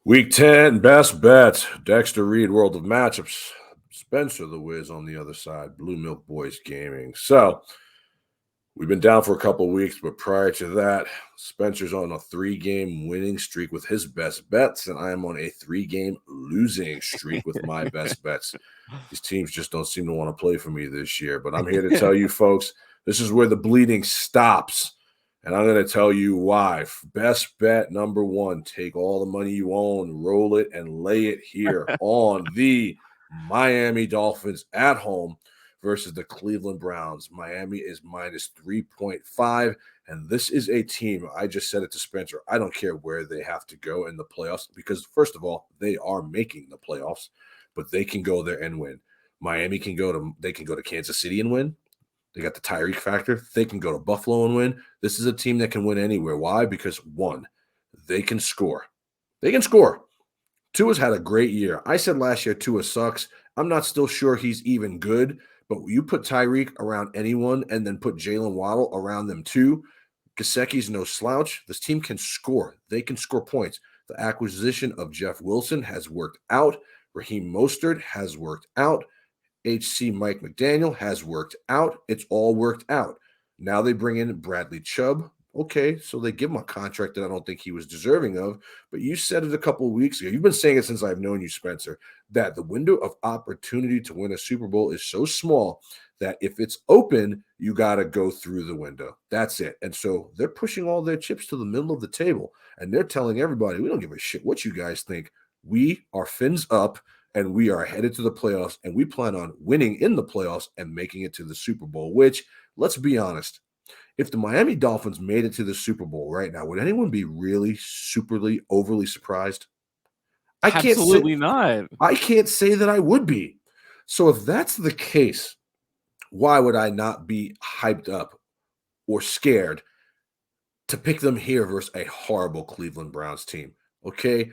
Week 10, best bets. Dexter Reed, World of Matchups. Spencer the Wiz on the other side, Blue Milk Boys Gaming. So, we've been down for a couple of weeks, but prior to that, Spencer's on a 3-game winning streak with his best bets, and I am on a 3-game losing streak with my best bets. These teams just don't seem to want to play for me this year, but I'm here to tell you folks, this is where the bleeding stops. And I'm going to tell you why. Best bet number 1, take all the money you own, roll it, and lay it here on the Miami Dolphins at home versus the Cleveland Browns. Miami is minus 3.5, and this is a team, I just said it to Spencer, I don't care where they have to go in the playoffs because, first of all, they are making the playoffs, but they can go there and win. Miami can go to Kansas City and win. They got the Tyreek factor. They can go to Buffalo and win. This is a team that can win anywhere. Why? Because, one, they can score. They can score. Tua's had a great year. I said last year Tua sucks. I'm not still sure he's even good, but you put Tyreek around anyone and then put Jalen Waddle around them too. Gesicki's no slouch. This team can score. They can score points. The acquisition of Jeff Wilson has worked out. Raheem Mostert has worked out. HC Mike McDaniel has worked out. It's all worked out. Now they bring in Bradley Chubb. Okay, so they give him a contract that I don't think he was deserving of. But you said it a couple of weeks ago. You've been saying it since I've known you, Spencer, that the window of opportunity to win a Super Bowl is so small that if it's open, you got to go through the window. That's it. And so they're pushing all their chips to the middle of the table. And they're telling everybody, we don't give a shit what you guys think. We are fins up. And we are headed to the playoffs, and we plan on winning in the playoffs and making it to the Super Bowl, which, let's be honest, if the Miami Dolphins made it to the Super Bowl right now, would anyone be really superly, overly surprised? Absolutely not. I can't say that I would be. So if that's the case, why would I not be hyped up or scared to pick them here versus a horrible Cleveland Browns team? Okay,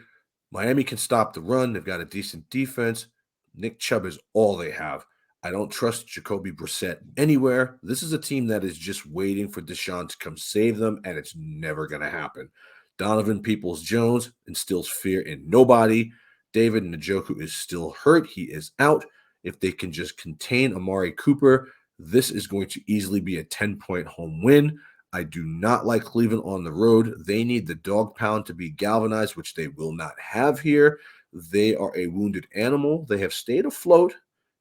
Miami can stop the run. They've got a decent defense. Nick Chubb is all they have. I don't trust Jacoby Brissett anywhere. This is a team that is just waiting for Deshaun to come save them, and it's never going to happen. Donovan Peoples-Jones instills fear in nobody. David Njoku is still hurt. He is out. If they can just contain Amari Cooper, this is going to easily be a 10-point home win. I do not like Cleveland on the road. They need the dog pound to be galvanized, which they will not have here. They are a wounded animal. They have stayed afloat,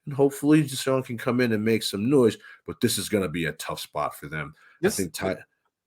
and hopefully Deshaun can come in and make some noise, but this is going to be a tough spot for them. I think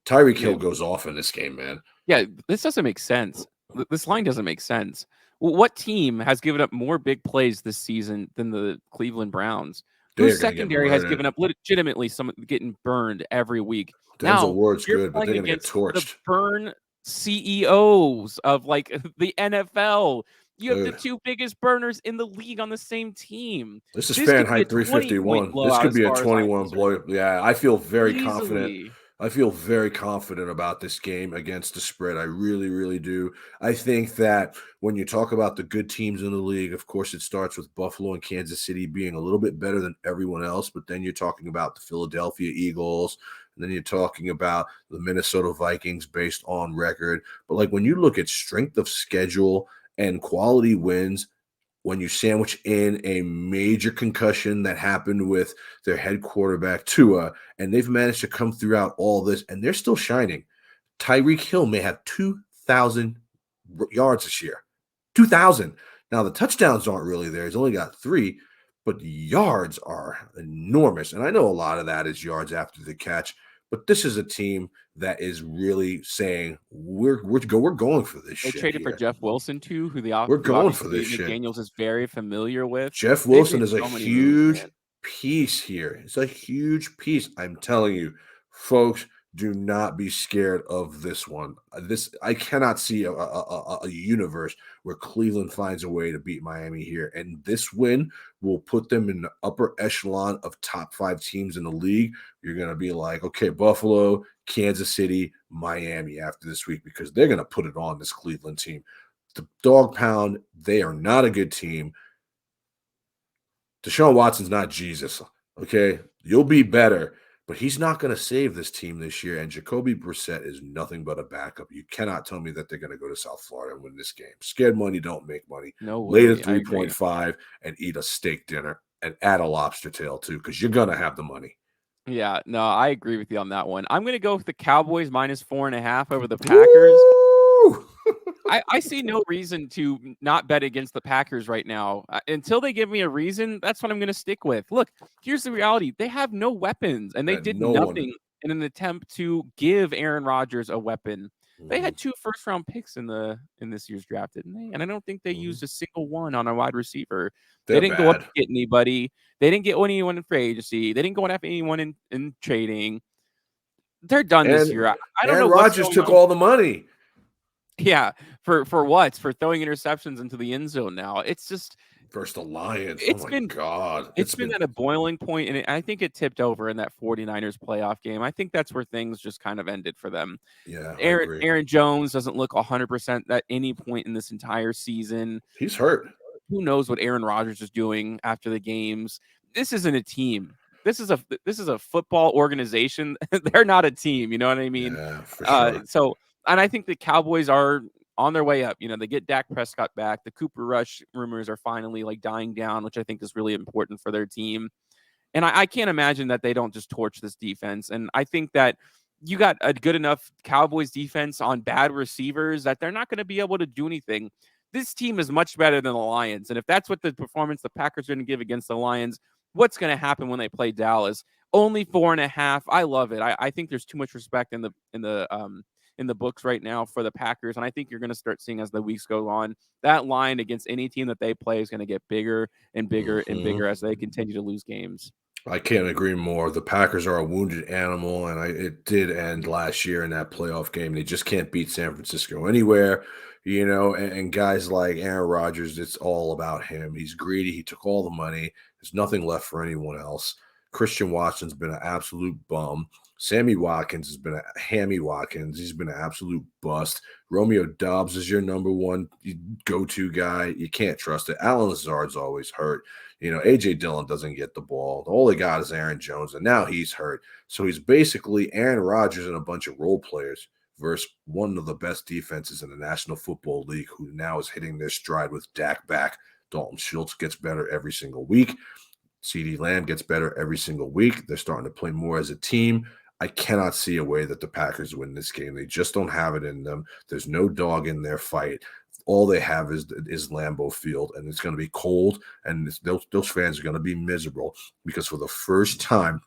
Tyreek Hill goes off in this game, man. Yeah, this doesn't make sense. This line doesn't make sense. What team has given up more big plays this season than the Cleveland Browns? Whose secondary has given up legitimately some getting burned every week? Denzel Ward's good, but they're going to get torched. The burn CEOs of like the NFL. You have the two biggest burners in the league on the same team. This is fan height 351. This could be a 21 blow. Yeah, I feel very confident. I feel very confident about this game against the spread. I really, really do. I think that when you talk about the good teams in the league, of course, it starts with Buffalo and Kansas City being a little bit better than everyone else, but then you're talking about the Philadelphia Eagles, and then you're talking about the Minnesota Vikings based on record. But like when you look at strength of schedule and quality wins, when you sandwich in a major concussion that happened with their head quarterback, Tua, and they've managed to come throughout all this, and they're still shining. Tyreek Hill may have 2,000 yards this year. 2,000. Now, the touchdowns aren't really there. He's only got 3, but the yards are enormous. And I know a lot of that is yards after the catch, but this is a team that is really saying we're going for this shit. They traded for Jeff Wilson too, who we're going for this shit. McDaniels is very familiar with. Jeff Wilson is a huge piece here. It's a huge piece. I'm telling you, folks, do not be scared of this one. I cannot see a universe where Cleveland finds a way to beat Miami here. And this win will put them in the upper echelon of top 5 teams in the league. You're going to be like, okay, Buffalo, Kansas City, Miami after this week, because they're going to put it on this Cleveland team. The dog pound, they are not a good team. Deshaun Watson's not Jesus, okay? You'll be better. But he's not going to save this team this year, and Jacoby Brissett is nothing but a backup. You cannot tell me that they're going to go to South Florida and win this game. Scared money don't make money. No Lay way. the 3.5 and eat a steak dinner and add a lobster tail too, because you're going to have the money. Yeah, no, I agree with you on that one. I'm going to go with the Cowboys -4.5 over the Packers. I see no reason to not bet against the Packers right now. Until they give me a reason, that's what I'm going to stick with. Look, here's the reality. They have no weapons, and they did nothing in an attempt to give Aaron Rodgers a weapon. They had 2 first-round picks in this year's draft, didn't they? And I don't think they used a single one on a wide receiver. They didn't go up to get anybody. They didn't get anyone in free agency. They didn't go after anyone in trading. They're done this year. I don't know. Rodgers took all the money. Yeah, for what? For throwing interceptions into the end zone now. It's just versus the Lions. God. It's been at a boiling point, and I think it tipped over in that 49ers playoff game. I think that's where things just kind of ended for them. Yeah, Aaron Jones doesn't look 100% at any point in this entire season. He's hurt. Who knows what Aaron Rodgers is doing after the games? This isn't a team. This is a football organization. They're not a team. You know what I mean? Yeah, for sure. And I think the Cowboys are on their way up. You know, they get Dak Prescott back. The Cooper Rush rumors are finally dying down, which I think is really important for their team. And I can't imagine that they don't just torch this defense. And I think that you got a good enough Cowboys defense on bad receivers that they're not going to be able to do anything. This team is much better than the Lions. And if that's what the performance the Packers are going to give against the Lions, what's going to happen when they play Dallas? Only 4.5. I love it. I think there's too much respect in the books right now for the Packers. And I think you're going to start seeing as the weeks go on, that line against any team that they play is going to get bigger and bigger and bigger as they continue to lose games. I can't agree more. The Packers are a wounded animal, and it did end last year in that playoff game. They just can't beat San Francisco anywhere, you know, and guys like Aaron Rodgers, it's all about him. He's greedy. He took all the money. There's nothing left for anyone else. Christian Watson's been an absolute bum. Sammy Watkins has been a Hammy Watkins. He's been an absolute bust. Romeo Doubs is your number one go-to guy. You can't trust it. Allen Lazard's always hurt. You know, A.J. Dillon doesn't get the ball. All they got is Aaron Jones, and now he's hurt. So he's basically Aaron Rodgers and a bunch of role players versus one of the best defenses in the National Football League, who now is hitting their stride with Dak back. Dalton Schultz gets better every single week. CeeDee Lamb gets better every single week. They're starting to play more as a team. I cannot see a way that the Packers win this game. They just don't have it in them. There's no dog in their fight. All they have is Lambeau Field, and it's going to be cold, and those fans are going to be miserable because for the first time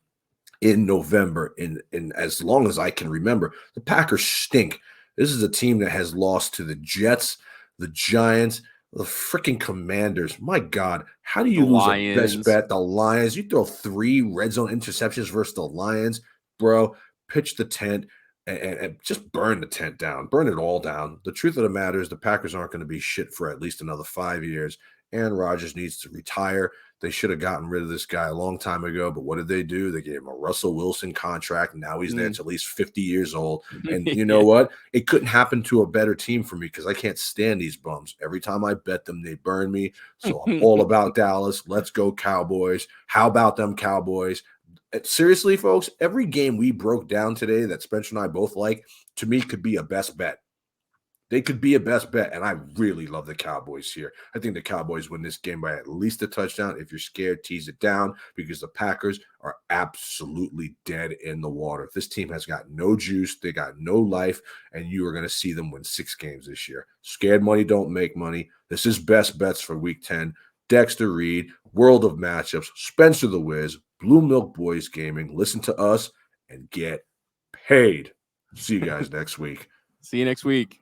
in November, in as long as I can remember, the Packers stink. This is a team that has lost to the Jets, the Giants, the freaking Commanders. My God, how do you lose a best bet? The Lions. You throw 3 red zone interceptions versus the Lions. Bro, pitch the tent and just burn the tent down. Burn it all down. The truth of the matter is the Packers aren't going to be shit for at least another 5 years. Aaron Rodgers needs to retire. They should have gotten rid of this guy a long time ago, but what did they do? They gave him a Russell Wilson contract. Now he's there to at least 50 years old. And you know what? It couldn't happen to a better team for me because I can't stand these bums. Every time I bet them, they burn me. So I'm all about Dallas. Let's go Cowboys. How about them Cowboys? Seriously, folks, every game we broke down today that Spencer and I both like, to me, could be a best bet. They could be a best bet, and I really love the Cowboys here. I think the Cowboys win this game by at least a touchdown. If you're scared, tease it down because the Packers are absolutely dead in the water. This team has got no juice. They got no life, and you are going to see them win 6 games this year. Scared money don't make money. This is best bets for Week 10. Dexter Reed, World of Matchups, Spencer the Wiz, Blue Milk Boys Gaming. Listen to us and get paid. See you guys next week. See you next week.